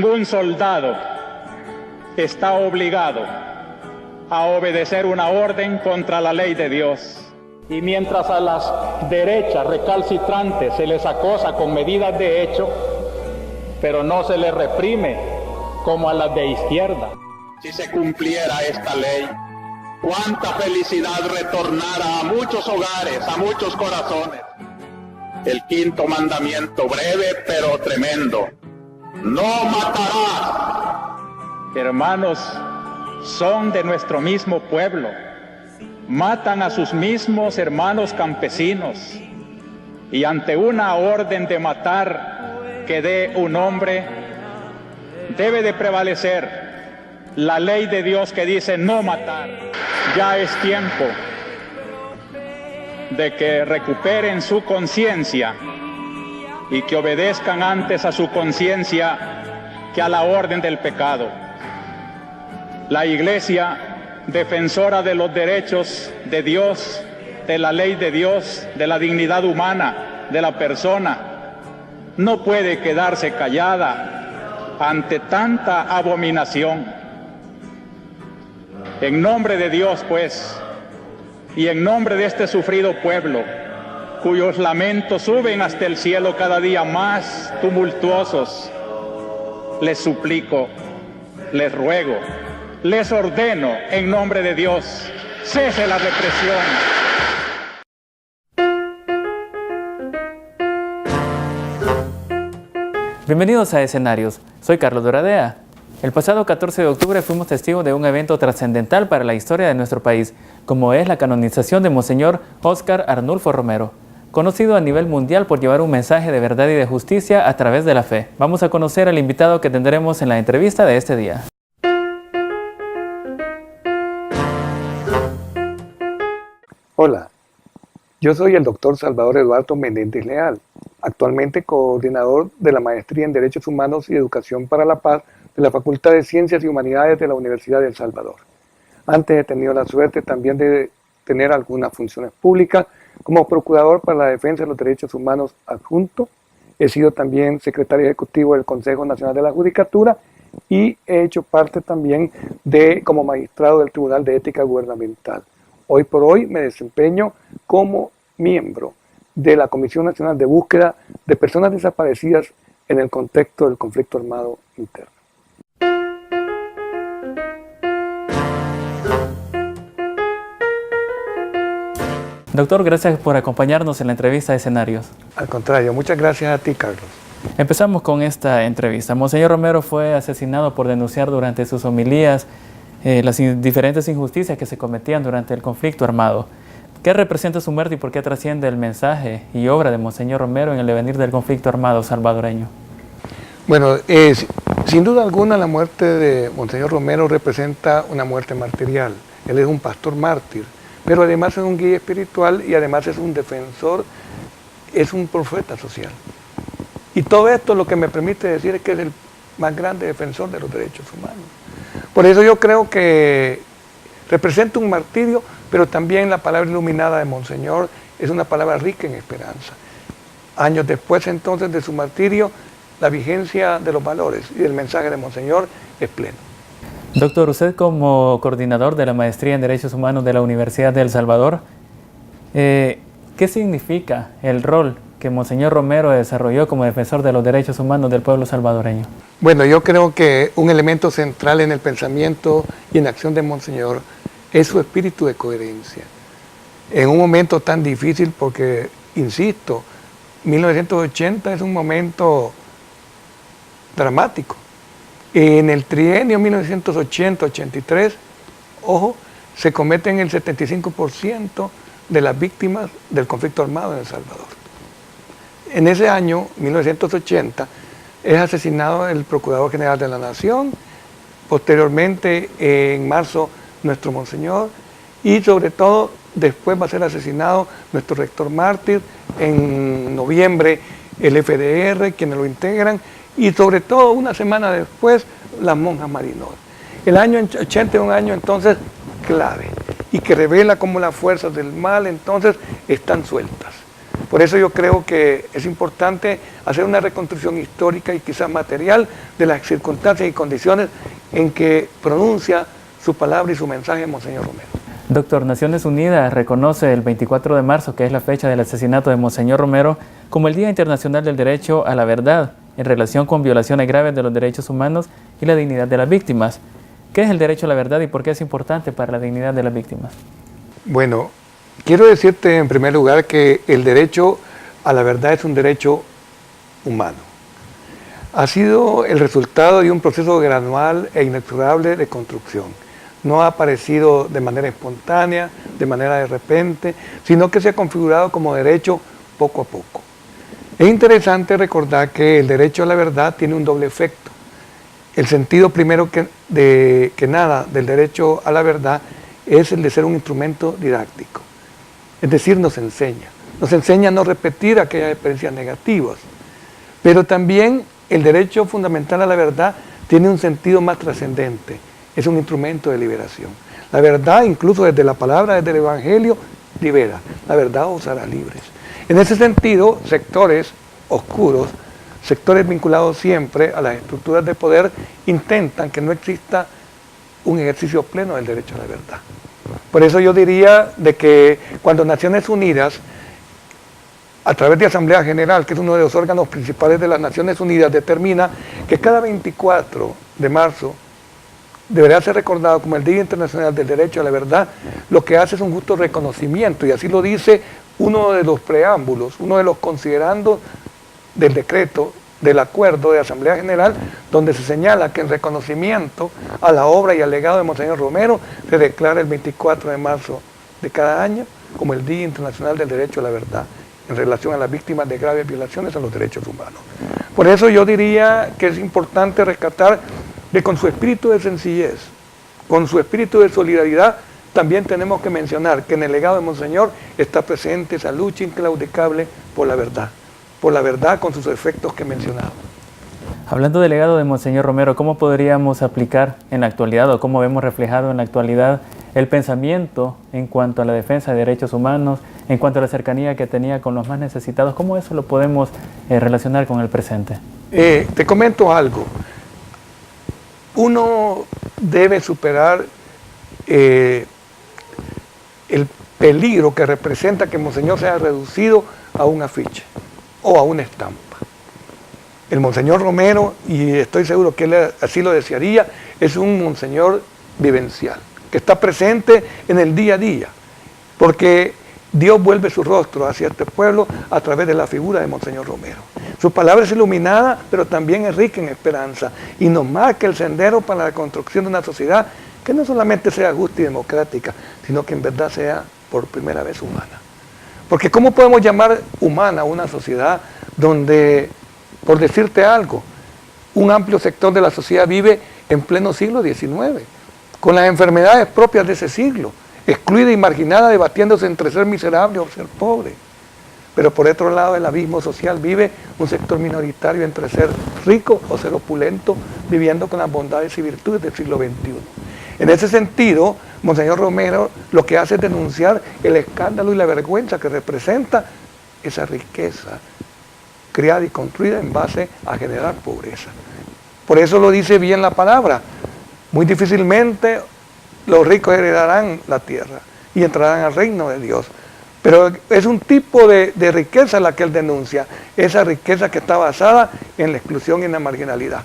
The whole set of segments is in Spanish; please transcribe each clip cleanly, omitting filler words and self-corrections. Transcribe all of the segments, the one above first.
ningún soldado está obligado a obedecer una orden contra la ley de Dios. Y mientras a las derechas recalcitrantes se les acosa con medidas de hecho, pero no se les reprime como a las de izquierda. Si se cumpliera esta ley, cuánta felicidad retornara a muchos hogares, a muchos corazones. El quinto mandamiento, breve pero tremendo: no matarás. Hermanos, son de nuestro mismo pueblo. Matan a sus mismos hermanos campesinos. Y ante una orden de matar que dé un hombre, debe de prevalecer la ley de Dios que dice no matar. Ya es tiempo de que recuperen su conciencia y que obedezcan antes a su conciencia que a la orden del pecado. La Iglesia, defensora de los derechos de Dios, de la ley de Dios, de la dignidad humana de la persona, no puede quedarse callada ante tanta abominación. En nombre de Dios, pues, y en nombre de este sufrido pueblo, cuyos lamentos suben hasta el cielo cada día más tumultuosos, les suplico, les ruego, les ordeno en nombre de Dios, cese la represión. Bienvenidos a Escenarios, soy Carlos Doradea. El pasado 14 de octubre fuimos testigos de un evento trascendental para la historia de nuestro país, como es la canonización de Monseñor Óscar Arnulfo Romero, conocido a nivel mundial por llevar un mensaje de verdad y de justicia a través de la fe. Vamos a conocer al invitado que tendremos en la entrevista de este día. Hola, yo soy el doctor Salvador Eduardo Menéndez Leal, actualmente coordinador de la Maestría en Derechos Humanos y Educación para la Paz de la Facultad de Ciencias y Humanidades de la Universidad de El Salvador. Antes he tenido la suerte también de tener algunas funciones públicas como procurador para la defensa de los derechos humanos adjunto. He sido también secretario ejecutivo del Consejo Nacional de la Judicatura y he hecho parte también como magistrado del Tribunal de Ética Gubernamental. Hoy por hoy me desempeño como miembro de la Comisión Nacional de Búsqueda de Personas Desaparecidas en el contexto del conflicto armado interno. Doctor, gracias por acompañarnos en la entrevista de Escenarios. Al contrario, muchas gracias a ti, Carlos. Empezamos con esta entrevista. Monseñor Romero fue asesinado por denunciar durante sus homilías las diferentes injusticias que se cometían durante el conflicto armado. ¿Qué representa su muerte y por qué trasciende el mensaje y obra de Monseñor Romero en el devenir del conflicto armado salvadoreño? Bueno, sin duda alguna la muerte de Monseñor Romero representa una muerte martirial. Él es un pastor mártir, pero además es un guía espiritual y además es un defensor, es un profeta social. Y todo esto lo que me permite decir es que es el más grande defensor de los derechos humanos. Por eso yo creo que representa un martirio, pero también la palabra iluminada de Monseñor es una palabra rica en esperanza. Años después entonces de su martirio, la vigencia de los valores y del mensaje de Monseñor es pleno. Doctor, usted como coordinador de la Maestría en Derechos Humanos de la Universidad de El Salvador, ¿qué significa el rol que Monseñor Romero desarrolló como defensor de los derechos humanos del pueblo salvadoreño? Bueno, yo creo que un elemento central en el pensamiento y en la acción de Monseñor es su espíritu de coherencia. En un momento tan difícil porque, insisto, 1980 es un momento dramático. En el trienio 1980-83, ojo, se cometen el 75% de las víctimas del conflicto armado en El Salvador. En ese año, 1980, es asesinado el Procurador General de la Nación, posteriormente en marzo nuestro Monseñor y sobre todo después va a ser asesinado nuestro rector mártir, en noviembre el FDR, quienes lo integran, y sobre todo una semana después las monjas Marinolas. El año 80 es un año entonces clave y que revela cómo las fuerzas del mal entonces están sueltas. Por eso yo creo que es importante hacer una reconstrucción histórica y quizás material de las circunstancias y condiciones en que pronuncia su palabra y su mensaje Monseñor Romero. Doctor, Naciones Unidas reconoce el 24 de marzo, que es la fecha del asesinato de Monseñor Romero, como el Día Internacional del Derecho a la Verdad, en relación con violaciones graves de los derechos humanos y la dignidad de las víctimas. ¿Qué es el derecho a la verdad y por qué es importante para la dignidad de las víctimas? Bueno, quiero decirte en primer lugar que el derecho a la verdad es un derecho humano. Ha sido el resultado de un proceso gradual e inexorable de construcción. No ha aparecido de manera espontánea, de manera de repente, sino que se ha configurado como derecho poco a poco. Es interesante recordar que el derecho a la verdad tiene un doble efecto. El sentido primero que nada del derecho a la verdad es el de ser un instrumento didáctico. Es decir, nos enseña a no repetir aquellas experiencias negativas. Pero también el derecho fundamental a la verdad tiene un sentido más trascendente. Es un instrumento de liberación. La verdad, incluso desde la palabra, desde el Evangelio, libera. La verdad os hará libres. En ese sentido, sectores oscuros, sectores vinculados siempre a las estructuras de poder, intentan que no exista un ejercicio pleno del derecho a la verdad. Por eso yo diría de que cuando Naciones Unidas, a través de Asamblea General, que es uno de los órganos principales de las Naciones Unidas, determina que cada 24 de marzo deberá ser recordado como el Día Internacional del Derecho a la Verdad, lo que hace es un justo reconocimiento, y así lo dice uno de los preámbulos, uno de los considerandos del decreto, del acuerdo de Asamblea General, donde se señala que en reconocimiento a la obra y al legado de Monseñor Romero, se declara el 24 de marzo de cada año como el Día Internacional del Derecho a la Verdad, en relación a las víctimas de graves violaciones a los derechos humanos. Por eso yo diría que es importante rescatar que con su espíritu de sencillez, con su espíritu de solidaridad, también tenemos que mencionar que en el legado de Monseñor está presente esa lucha inclaudicable por la verdad con sus efectos que mencionaba. Hablando del legado de Monseñor Romero, ¿cómo podríamos aplicar en la actualidad o cómo vemos reflejado en la actualidad el pensamiento en cuanto a la defensa de derechos humanos, en cuanto a la cercanía que tenía con los más necesitados? ¿Cómo eso lo podemos relacionar con el presente? Te comento algo. Uno debe superar el peligro que representa que Monseñor sea reducido a un afiche o a una estampa. El Monseñor Romero, y estoy seguro que él así lo desearía, es un Monseñor vivencial, que está presente en el día a día, porque Dios vuelve su rostro hacia este pueblo a través de la figura de Monseñor Romero. Su palabra es iluminada, pero también es rica en esperanza, y nos marca el sendero para la construcción de una sociedad que no solamente sea justa y democrática, sino que en verdad sea por primera vez humana. Porque ¿cómo podemos llamar humana una sociedad donde, por decirte algo, un amplio sector de la sociedad vive en pleno siglo XIX, con las enfermedades propias de ese siglo, excluida y marginada, debatiéndose entre ser miserable o ser pobre? Pero por otro lado, el abismo social vive un sector minoritario entre ser rico o ser opulento, viviendo con las bondades y virtudes del siglo XXI. En ese sentido, Monseñor Romero lo que hace es denunciar el escándalo y la vergüenza que representa esa riqueza creada y construida en base a generar pobreza. Por eso lo dice bien la palabra: muy difícilmente los ricos heredarán la tierra y entrarán al reino de Dios. Pero es un tipo de riqueza la que él denuncia, esa riqueza que está basada en la exclusión y en la marginalidad.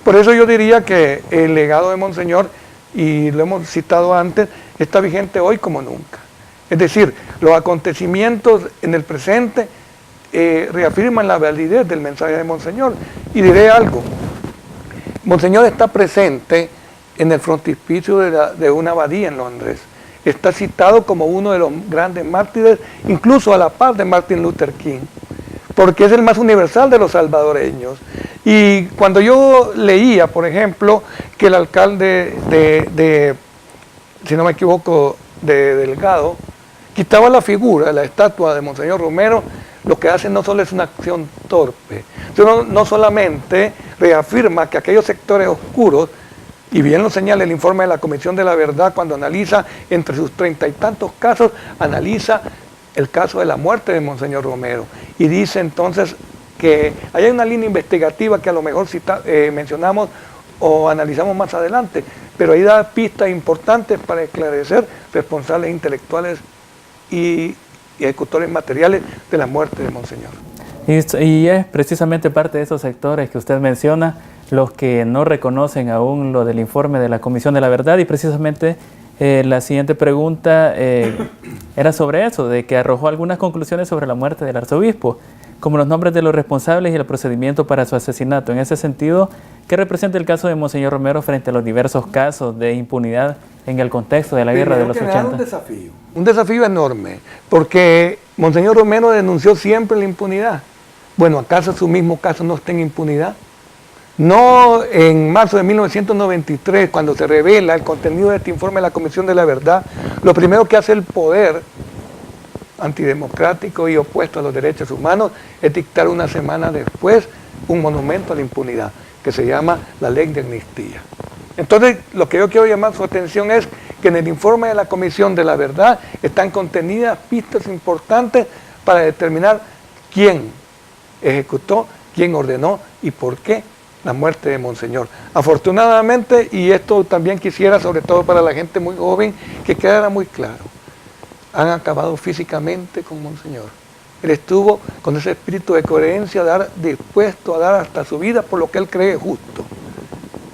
Por eso yo diría que el legado de Monseñor, y lo hemos citado antes, está vigente hoy como nunca. Es decir, los acontecimientos en el presente reafirman la validez del mensaje de Monseñor. Y diré algo: Monseñor está presente en el frontispicio de una abadía en Londres. Está citado como uno de los grandes mártires, incluso a la par de Martin Luther King, porque es el más universal de los salvadoreños. Y cuando yo leía, por ejemplo, que el alcalde si no me equivoco, de Delgado, quitaba la figura, la estatua de Monseñor Romero, lo que hace no solo es una acción torpe, sino no solamente reafirma que aquellos sectores oscuros, y bien lo señala el informe de la Comisión de la Verdad cuando analiza entre sus 30 y tantos casos, analiza el caso de la muerte de Monseñor Romero. Y dice entonces que hay una línea investigativa que a lo mejor mencionamos o analizamos más adelante, pero ahí da pistas importantes para esclarecer responsables intelectuales y ejecutores materiales de la muerte de Monseñor. Y es precisamente parte de esos sectores que usted menciona los que no reconocen aún lo del informe de la Comisión de la Verdad, y precisamente la siguiente pregunta era sobre eso, de que arrojó algunas conclusiones sobre la muerte del arzobispo, como los nombres de los responsables y el procedimiento para su asesinato. En ese sentido, ¿qué representa el caso de Monseñor Romero frente a los diversos casos de impunidad en el contexto de la guerra de los 80? Un desafío enorme, porque Monseñor Romero denunció siempre la impunidad. Bueno, ¿acaso su mismo caso no está en impunidad? No, en marzo de 1993, cuando se revela el contenido de este informe de la Comisión de la Verdad, lo primero que hace el poder antidemocrático y opuesto a los derechos humanos es dictar una semana después un monumento a la impunidad, que se llama la Ley de Amnistía. Entonces, lo que yo quiero llamar su atención es que en el informe de la Comisión de la Verdad están contenidas pistas importantes para determinar quién ejecutó, quién ordenó y por qué la muerte de Monseñor. Afortunadamente, y esto también quisiera, sobre todo para la gente muy joven, que quedara muy claro, han acabado físicamente con Monseñor. Él estuvo con ese espíritu de coherencia, dispuesto a dar hasta su vida por lo que él cree justo,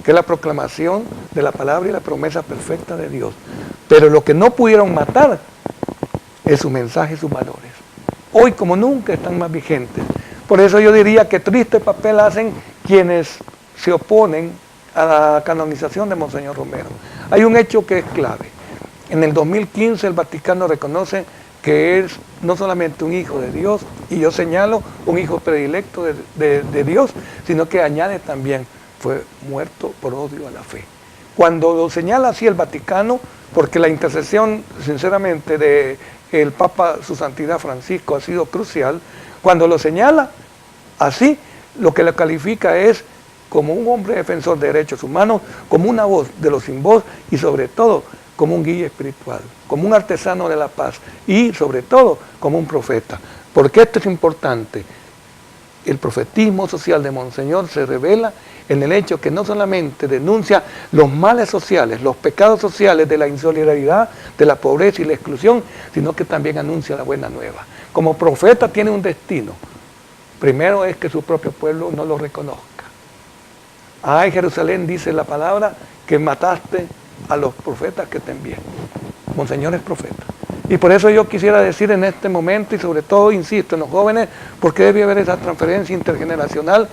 que es la proclamación de la palabra y la promesa perfecta de Dios. Pero lo que no pudieron matar es su mensaje y sus valores. Hoy como nunca están más vigentes. Por eso yo diría que triste papel hacen quienes se oponen a la canonización de Monseñor Romero. Hay un hecho que es clave. En el 2015 el Vaticano reconoce que es no solamente un hijo de Dios, y yo señalo un hijo predilecto de Dios, sino que añade también, fue muerto por odio a la fe. Cuando lo señala así el Vaticano, porque la intercesión, sinceramente, del Papa, su Santidad Francisco, ha sido crucial, cuando lo señala así, lo que lo califica es como un hombre defensor de derechos humanos, como una voz de los sin voz y sobre todo como un guía espiritual, como un artesano de la paz y sobre todo como un profeta. Porque esto es importante. El profetismo social de Monseñor se revela en el hecho que no solamente denuncia los males sociales, los pecados sociales de la insolidaridad, de la pobreza y la exclusión, sino que también anuncia la buena nueva. Como profeta tiene un destino. Primero es que su propio pueblo no lo reconozca. Ay, Jerusalén, dice la palabra, que mataste a los profetas que te envié. Monseñor es profeta. Y por eso yo quisiera decir en este momento, y sobre todo, insisto, en los jóvenes, porque debe haber esa transferencia intergeneracional,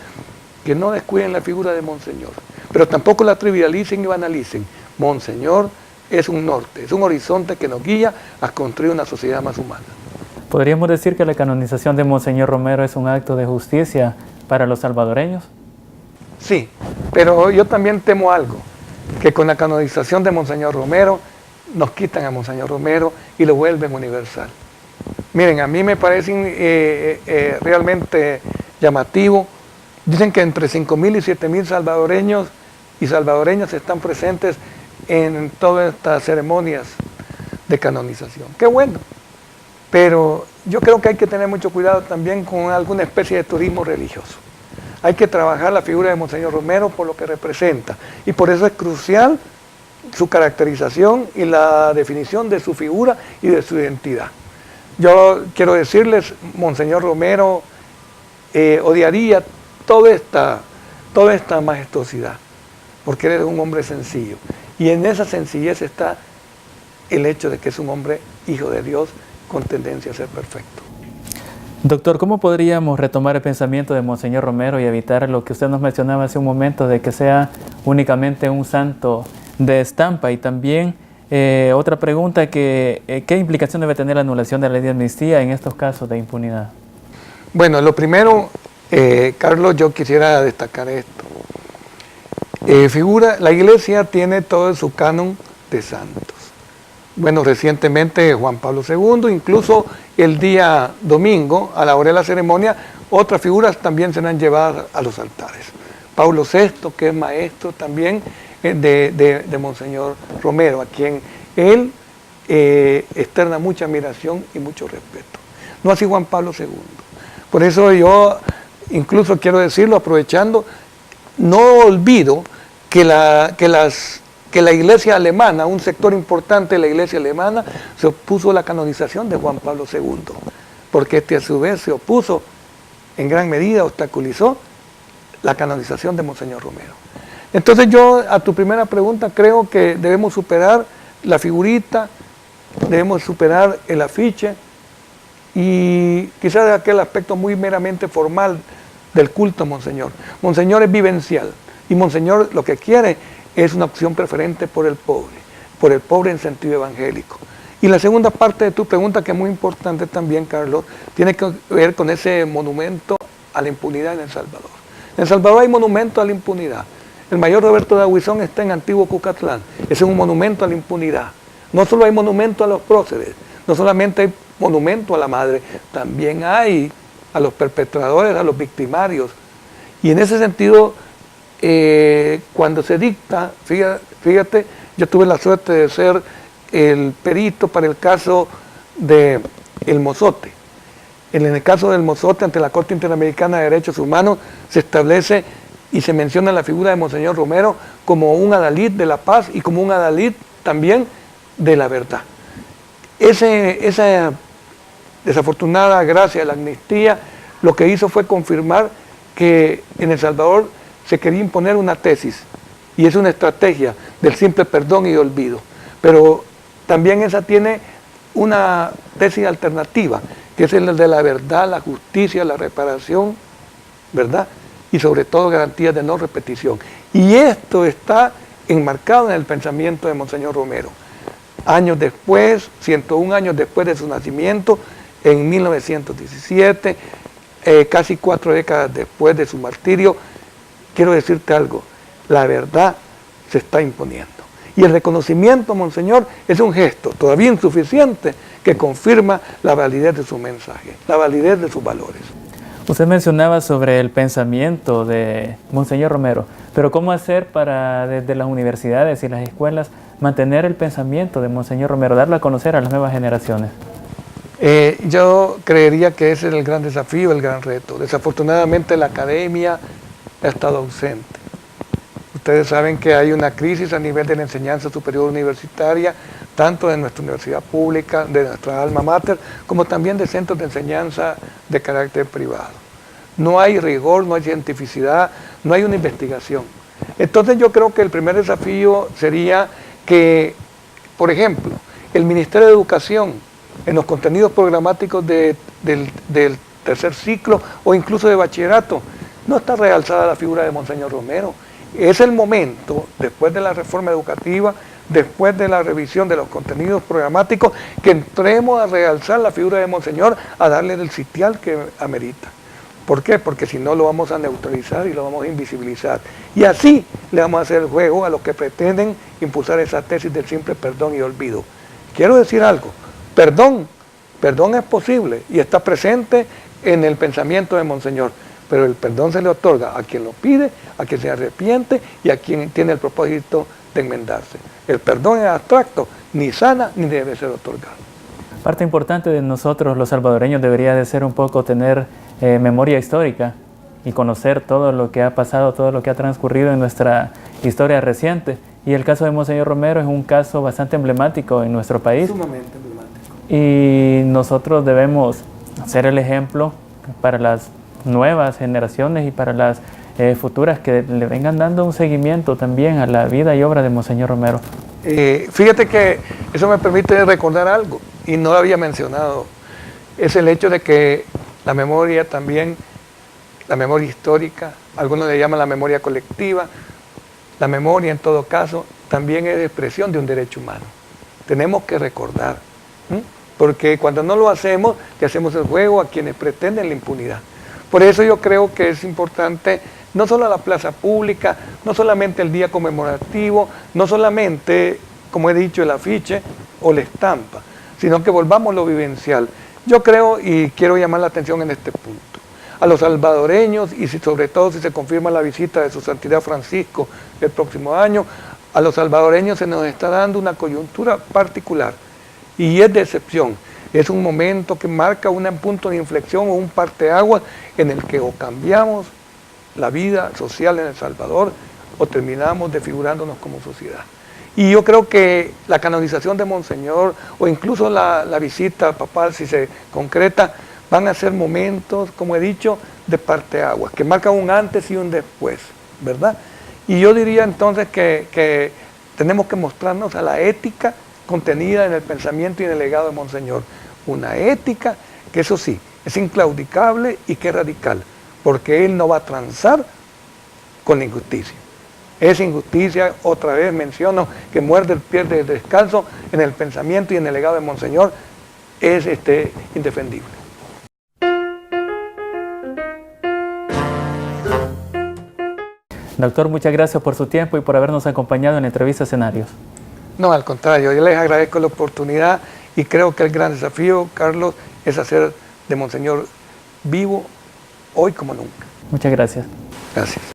que no descuiden la figura de Monseñor, pero tampoco la trivialicen y banalicen. Monseñor es un norte, es un horizonte que nos guía a construir una sociedad más humana. ¿Podríamos decir que la canonización de Monseñor Romero es un acto de justicia para los salvadoreños? Sí, pero yo también temo algo, que con la canonización de Monseñor Romero nos quitan a Monseñor Romero y lo vuelven universal. Miren, a mí me parece realmente llamativo. Dicen que entre 5.000 y 7.000 salvadoreños y salvadoreñas están presentes en todas estas ceremonias de canonización. ¡Qué bueno! Pero yo creo que hay que tener mucho cuidado también con alguna especie de turismo religioso. Hay que trabajar la figura de Monseñor Romero por lo que representa. Y por eso es crucial su caracterización y la definición de su figura y de su identidad. Yo quiero decirles, Monseñor Romero odiaría toda esta majestuosidad, porque él es un hombre sencillo. Y en esa sencillez está el hecho de que es un hombre hijo de Dios con tendencia a ser perfecto. Doctor, ¿cómo podríamos retomar el pensamiento de Monseñor Romero y evitar lo que usted nos mencionaba hace un momento, de que sea únicamente un santo de estampa? Y también otra pregunta, ¿qué implicación debe tener la anulación de la ley de amnistía en estos casos de impunidad? Bueno, lo primero, Carlos, yo quisiera destacar esto. La Iglesia tiene todo su canon de santos. Bueno, recientemente Juan Pablo II, incluso el día domingo, a la hora de la ceremonia, otras figuras también serán llevadas a los altares. Pablo VI, que es maestro también de Monseñor Romero, a quien él externa mucha admiración y mucho respeto. no así Juan Pablo II. Por eso yo, incluso quiero decirlo, aprovechando, no olvido que la iglesia alemana, un sector importante de la iglesia alemana, se opuso a la canonización de Juan Pablo II, porque este a su vez se opuso, en gran medida obstaculizó la canonización de Monseñor Romero. Entonces yo, a tu primera pregunta, creo que debemos superar la figurita, debemos superar el afiche, y quizás aquel aspecto muy meramente formal del culto a Monseñor. Monseñor es vivencial, y Monseñor lo que quiere es una opción preferente por el pobre en sentido evangélico. Y la segunda parte de tu pregunta, que es muy importante también, Carlos, tiene que ver con ese monumento a la impunidad en El Salvador. En El Salvador hay monumento a la impunidad. El mayor Roberto de Aguizón está en Antiguo Cucatlán. Ese es un monumento a la impunidad. No solo hay monumento a los próceres, no solamente hay monumento a la madre, también hay a los perpetradores, a los victimarios. Y en ese sentido, cuando se dicta, fíjate, yo tuve la suerte de ser el perito para el caso de El Mozote. En el caso del Mozote, ante la Corte Interamericana de Derechos Humanos, se establece y se menciona la figura de Monseñor Romero como un adalid de la paz y como un adalid también de la verdad. Esa desafortunada gracia de la amnistía lo que hizo fue confirmar que en El Salvador se quería imponer una tesis, y es una estrategia del simple perdón y olvido. Pero también esa tiene una tesis alternativa, que es el de la verdad, la justicia, la reparación, ¿verdad? Y sobre todo garantías de no repetición. Y esto está enmarcado en el pensamiento de Monseñor Romero. Años después, 101 años después de su nacimiento, en 1917, casi 4 décadas después de su martirio, quiero decirte algo, la verdad se está imponiendo. Y el reconocimiento, Monseñor, es un gesto todavía insuficiente que confirma la validez de su mensaje, la validez de sus valores. Usted mencionaba sobre el pensamiento de Monseñor Romero, pero ¿cómo hacer para desde las universidades y las escuelas mantener el pensamiento de Monseñor Romero, darlo a conocer a las nuevas generaciones? Yo creería que ese es el gran desafío, el gran reto. Desafortunadamente la academia ha estado ausente. Ustedes saben que hay una crisis a nivel de la enseñanza superior universitaria, tanto de nuestra universidad pública, de nuestra alma mater, como también de centros de enseñanza de carácter privado. No hay rigor, no hay cientificidad, no hay una investigación. Entonces yo creo que el primer desafío sería que, por ejemplo, el Ministerio de Educación, en los contenidos programáticos del tercer ciclo o incluso de bachillerato, no está realzada la figura de Monseñor Romero. Es el momento, después de la reforma educativa, después de la revisión de los contenidos programáticos, que entremos a realzar la figura de Monseñor, a darle el sitial que amerita. ¿Por qué? Porque si no lo vamos a neutralizar y lo vamos a invisibilizar. Y así le vamos a hacer el juego a los que pretenden impulsar esa tesis del simple perdón y olvido. Quiero decir algo, perdón es posible y está presente en el pensamiento de Monseñor, pero el perdón se le otorga a quien lo pide, a quien se arrepiente y a quien tiene el propósito de enmendarse. El perdón es abstracto, ni sana ni debe ser otorgado. Parte importante de nosotros los salvadoreños debería de ser un poco tener memoria histórica y conocer todo lo que ha pasado, todo lo que ha transcurrido en nuestra historia reciente. Y el caso de Monseñor Romero es un caso bastante emblemático en nuestro país. Sumamente emblemático. Y nosotros debemos ser el ejemplo para las nuevas generaciones y para las futuras que le vengan dando un seguimiento también a la vida y obra de Monseñor Romero. Fíjate que eso me permite recordar algo, y no lo había mencionado, es el hecho de que la memoria también, la memoria histórica, algunos le llaman la memoria colectiva, la memoria en todo caso también es expresión de un derecho humano. Tenemos que recordar, porque cuando no lo hacemos, le hacemos el juego a quienes pretenden la impunidad. Por eso yo creo que es importante no solo la plaza pública, no solamente el día conmemorativo, no solamente, como he dicho, el afiche o la estampa, sino que volvamos lo vivencial. Yo creo y quiero llamar la atención en este punto. A los salvadoreños, y sobre todo si se confirma la visita de su Santidad Francisco el próximo año, a los salvadoreños se nos está dando una coyuntura particular y es de excepción. Es un momento que marca un punto de inflexión o un parteaguas en el que o cambiamos la vida social en El Salvador o terminamos desfigurándonos como sociedad. Y yo creo que la canonización de Monseñor o incluso la visita papal, si se concreta, van a ser momentos, como he dicho, de parteaguas, que marcan un antes y un después, ¿verdad? Y yo diría entonces que tenemos que mostrarnos a la ética contenida en el pensamiento y en el legado de Monseñor. Una ética que, eso sí, es inclaudicable y que es radical, porque él no va a transar con la injusticia. Esa injusticia, otra vez menciono, que muerde el pie del descalzo en el pensamiento y en el legado de Monseñor, es indefendible. Doctor, muchas gracias por su tiempo y por habernos acompañado en la entrevista Escenarios. No, al contrario, yo les agradezco la oportunidad y creo que el gran desafío, Carlos, es hacer de Monseñor vivo hoy como nunca. Muchas gracias. Gracias.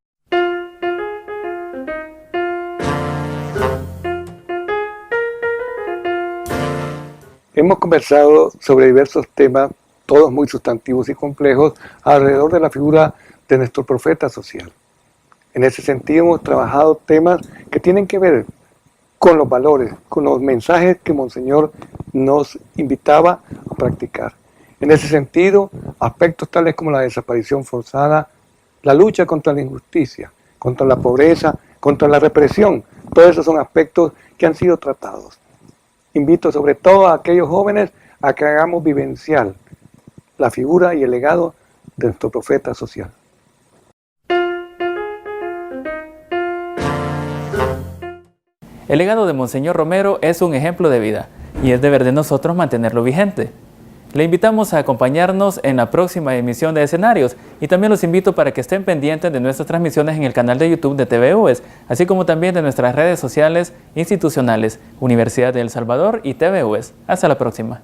Hemos conversado sobre diversos temas, todos muy sustantivos y complejos, alrededor de la figura de nuestro profeta social. En ese sentido hemos trabajado temas que tienen que ver con los valores, con los mensajes que Monseñor nos invitaba a practicar. En ese sentido, aspectos tales como la desaparición forzada, la lucha contra la injusticia, contra la pobreza, contra la represión, todos esos son aspectos que han sido tratados. Invito sobre todo a aquellos jóvenes a que hagamos vivencial la figura y el legado de nuestro profeta social. El legado de Monseñor Romero es un ejemplo de vida y es deber de nosotros mantenerlo vigente. Le invitamos a acompañarnos en la próxima emisión de Escenarios y también los invito para que estén pendientes de nuestras transmisiones en el canal de YouTube de TVUES, así como también de nuestras redes sociales institucionales, Universidad de El Salvador y TVUES. Hasta la próxima.